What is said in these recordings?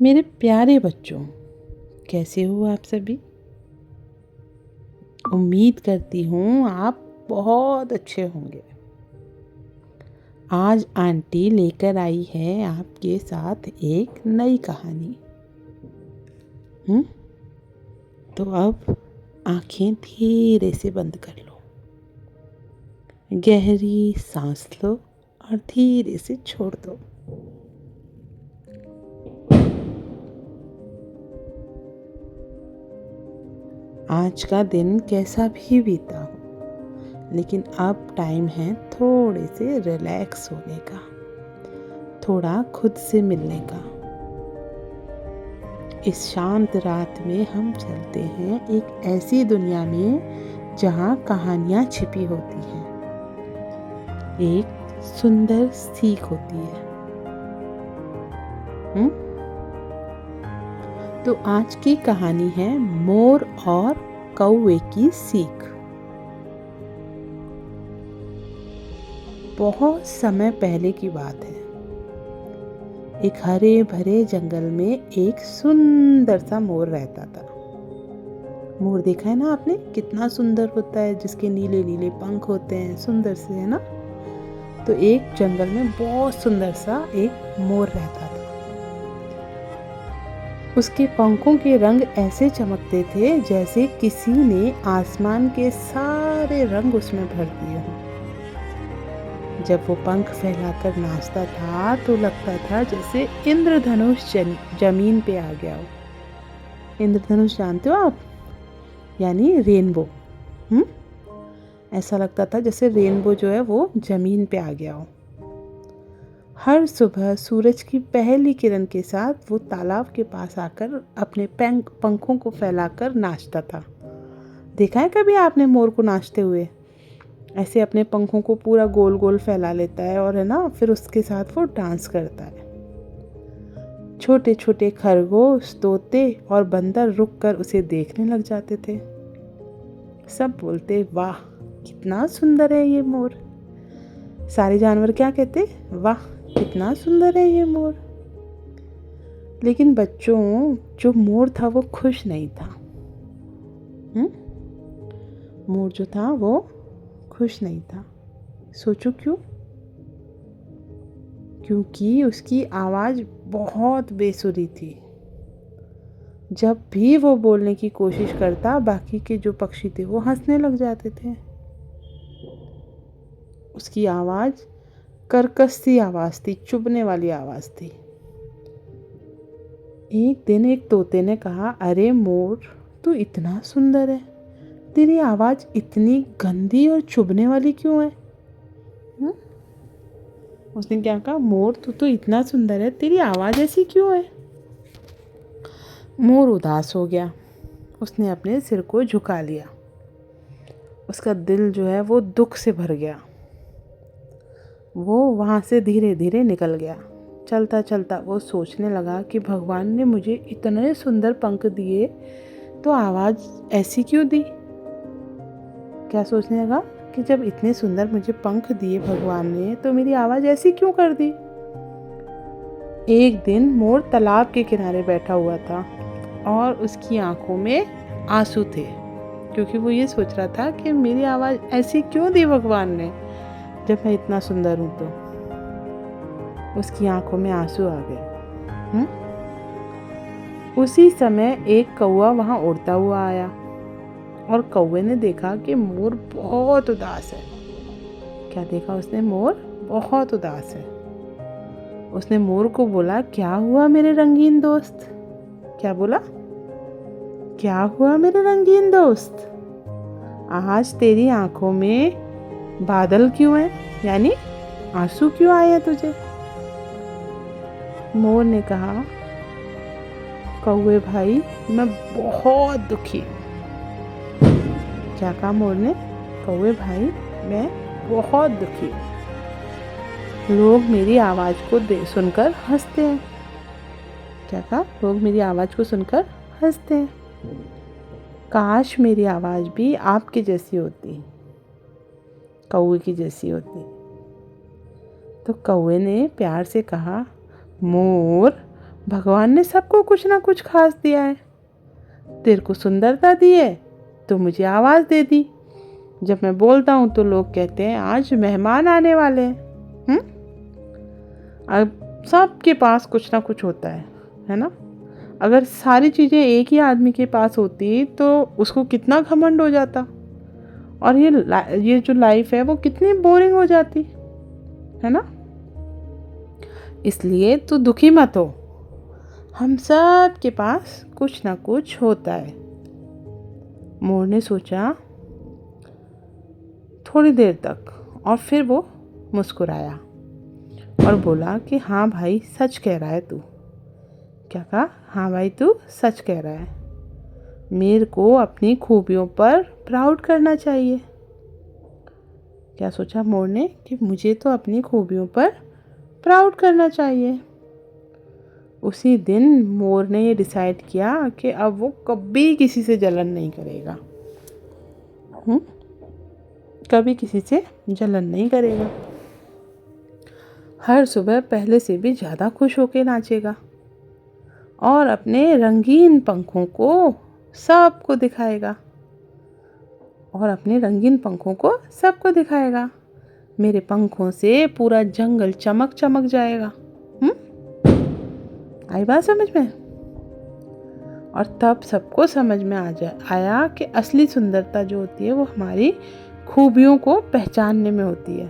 मेरे प्यारे बच्चों, कैसे हो आप सभी। उम्मीद करती हूँ आप बहुत अच्छे होंगे। आज आंटी लेकर आई है आपके साथ एक नई कहानी। तो अब आंखें धीरे से बंद कर लो, गहरी सांस लो और धीरे से छोड़ दो। आज का दिन कैसा भी बीता हो, लेकिन अब टाइम है थोड़े से रिलैक्स होने का, थोड़ा खुद से मिलने का। इस शांत रात में हम चलते हैं एक ऐसी दुनिया में जहाँ कहानियाँ छिपी होती हैं, एक सुंदर सीख होती है। तो आज की कहानी है मोर और कौवे की सीख। बहुत समय पहले की बात है। एक हरे भरे जंगल में एक सुंदर सा मोर रहता था। मोर देखा है ना आपने, कितना सुंदर होता है, जिसके नीले नीले पंख होते हैं, सुंदर से, है ना। तो एक जंगल में बहुत सुंदर सा एक मोर रहता था। उसके पंखों के रंग ऐसे चमकते थे जैसे किसी ने आसमान के सारे रंग उसमें भर दिए हों। जब वो पंख फैलाकर नाचता था तो लगता था जैसे इंद्रधनुष जमीन पे आ गया हो। इंद्रधनुष जानते हो आप, यानी रेनबो। ऐसा लगता था जैसे रेनबो जो है वो जमीन पे आ गया हो। हर सुबह सूरज की पहली किरण के साथ वो तालाब के पास आकर अपने पंखों को फैलाकर नाचता था। देखा है कभी आपने मोर को नाचते हुए? ऐसे अपने पंखों को पूरा गोल गोल फैला लेता है और, है ना, फिर उसके साथ वो डांस करता है। छोटे छोटे खरगोश, तोते और बंदर रुककर उसे देखने लग जाते थे। सब बोलते, वाह कितना सुंदर है ये मोर। सारे जानवर क्या कहते? वाह कितना सुंदर है ये मोर। लेकिन बच्चों, जो मोर था वो खुश नहीं था। मोर जो था वो खुश नहीं था। सोचो क्यों? क्योंकि उसकी आवाज़ बहुत बेसुरी थी। जब भी वो बोलने की कोशिश करता, बाकी के जो पक्षी थे वो हंसने लग जाते थे। उसकी आवाज़ कर्कश सी आवाज़ थी, चुभने वाली आवाज़ थी। एक दिन एक तोते ने कहा, अरे मोर, तू इतना सुंदर है, तेरी आवाज़ इतनी गंदी और चुभने वाली क्यों है? उसने क्या कहा, मोर तू तो इतना सुंदर है, तेरी आवाज़ ऐसी क्यों है? मोर उदास हो गया। उसने अपने सिर को झुका लिया। उसका दिल जो है वो दुख से भर गया। वो वहाँ से धीरे धीरे निकल गया। चलता चलता वो सोचने लगा कि भगवान ने मुझे इतने सुंदर पंख दिए तो आवाज़ ऐसी क्यों दी? क्या सोचने लगा कि जब इतने सुंदर मुझे पंख दिए भगवान ने तो मेरी आवाज़ ऐसी क्यों कर दी? एक दिन मोर तालाब के किनारे बैठा हुआ था और उसकी आंखों में आंसू थे, क्योंकि वो ये सोच रहा था कि मेरी आवाज़ ऐसी क्यों दी भगवान ने जब मैं इतना सुंदर हूँ। तो उसकी आंखों में आंसू आ गए। उसी समय एक कौवा वहाँ उड़ता हुआ आया और कौवे ने देखा कि मोर बहुत उदास है। क्या देखा उसने? मोर बहुत उदास है। उसने मोर को बोला, क्या हुआ मेरे रंगीन दोस्त? क्या बोला? क्या हुआ मेरे रंगीन दोस्त? आज तेरी आंखों में बादल क्यों है, यानी आंसू क्यों आए हैं तुझे? मोर ने कहा, कौवे भाई, मैं बहुत दुखी हूँ। क्या कहा मोर ने? कौवे भाई, मैं बहुत दुखी हूँ। लोग मेरी आवाज़ को सुनकर हंसते हैं। क्या कहा? लोग मेरी आवाज़ को सुनकर हंसते हैं। काश मेरी आवाज़ भी आपके जैसी होती, कौवे की जैसी होती। तो कौवे ने प्यार से कहा, मोर, भगवान ने सबको कुछ ना कुछ खास दिया है। तेरे को सुंदरता दी है तो मुझे आवाज़ दे दी। जब मैं बोलता हूँ तो लोग कहते हैं आज मेहमान आने वाले हैं। अब सबके पास कुछ ना कुछ होता है ना। अगर सारी चीज़ें एक ही आदमी के पास होती तो उसको कितना घमंड हो जाता, और ये जो लाइफ है वो कितनी बोरिंग हो जाती, है ना। इसलिए तू दुखी मत हो, हम सब के पास कुछ ना कुछ होता है। मोर ने सोचा थोड़ी देर तक और फिर वो मुस्कुराया और बोला कि हाँ भाई सच कह रहा है तू। क्या कहा? हाँ भाई तू सच कह रहा है। मेरे को अपनी खूबियों पर प्राउड करना चाहिए। क्या सोचा मोर ने कि मुझे तो अपनी खूबियों पर प्राउड करना चाहिए। उसी दिन मोर ने ये डिसाइड किया कि अब वो कभी किसी से जलन नहीं करेगा। कभी किसी से जलन नहीं करेगा। हर सुबह पहले से भी ज़्यादा खुश होकर नाचेगा और अपने रंगीन पंखों को सबको दिखाएगा। मेरे पंखों से पूरा जंगल चमक चमक जाएगा। आई बात समझ में? और तब सबको समझ में आया कि असली सुंदरता जो होती है वो हमारी खूबियों को पहचानने में होती है।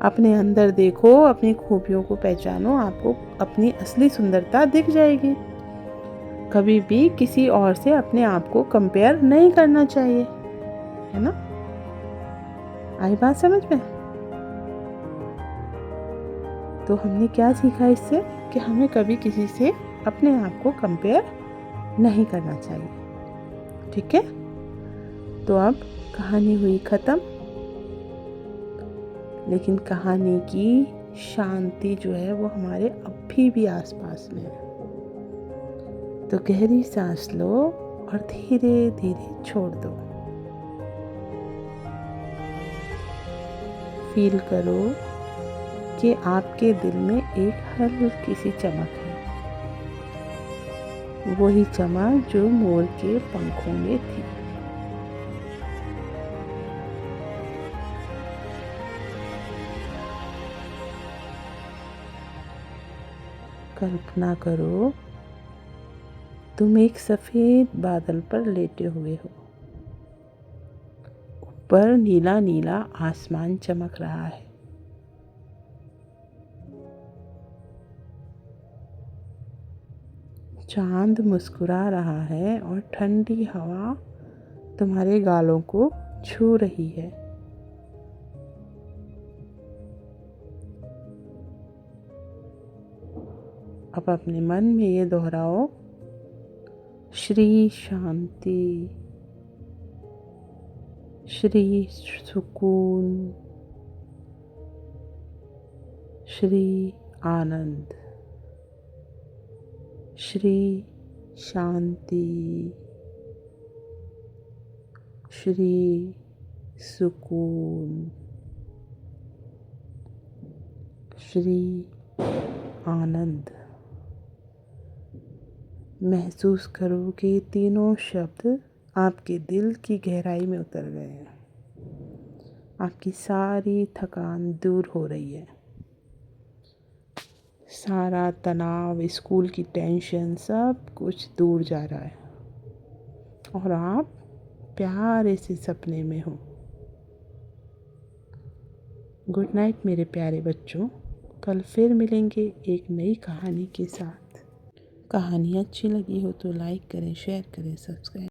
अपने अंदर देखो, अपनी खूबियों को पहचानो, आपको अपनी असली सुंदरता दिख जाएगी। कभी भी किसी और से अपने आप को कंपेयर नहीं करना चाहिए, है ना। आई बात समझ में? तो हमने क्या सीखा इससे कि हमें कभी किसी से अपने आप को कंपेयर नहीं करना चाहिए। ठीक है, तो अब कहानी हुई ख़त्म, लेकिन कहानी की शांति जो है वो हमारे अभी भी आसपास में है। तो गहरी सांस लो और धीरे धीरे छोड़ दो। फील करो कि आपके दिल में एक हल्की सी चमक है, वही चमक जो मोर के पंखों में थी। कल्पना करो तुम एक सफ़ेद बादल पर लेटे हुए हो। ऊपर नीला नीला आसमान चमक रहा है। चांद मुस्कुरा रहा है और ठंडी हवा तुम्हारे गालों को छू रही है। अब अपने मन में ये दोहराओ, श्री शांति, श्री सुकून, श्री आनंद, श्री शांति, श्री सुकून, श्री आनंद। महसूस करो कि ये तीनों शब्द आपके दिल की गहराई में उतर गए हैं। आपकी सारी थकान दूर हो रही है। सारा तनाव, स्कूल की टेंशन, सब कुछ दूर जा रहा है और आप प्यारे से सपने में हो। गुड नाइट मेरे प्यारे बच्चों। कल फिर मिलेंगे एक नई कहानी के साथ। कहानी अच्छी लगी हो तो लाइक करें, शेयर करें, सब्सक्राइब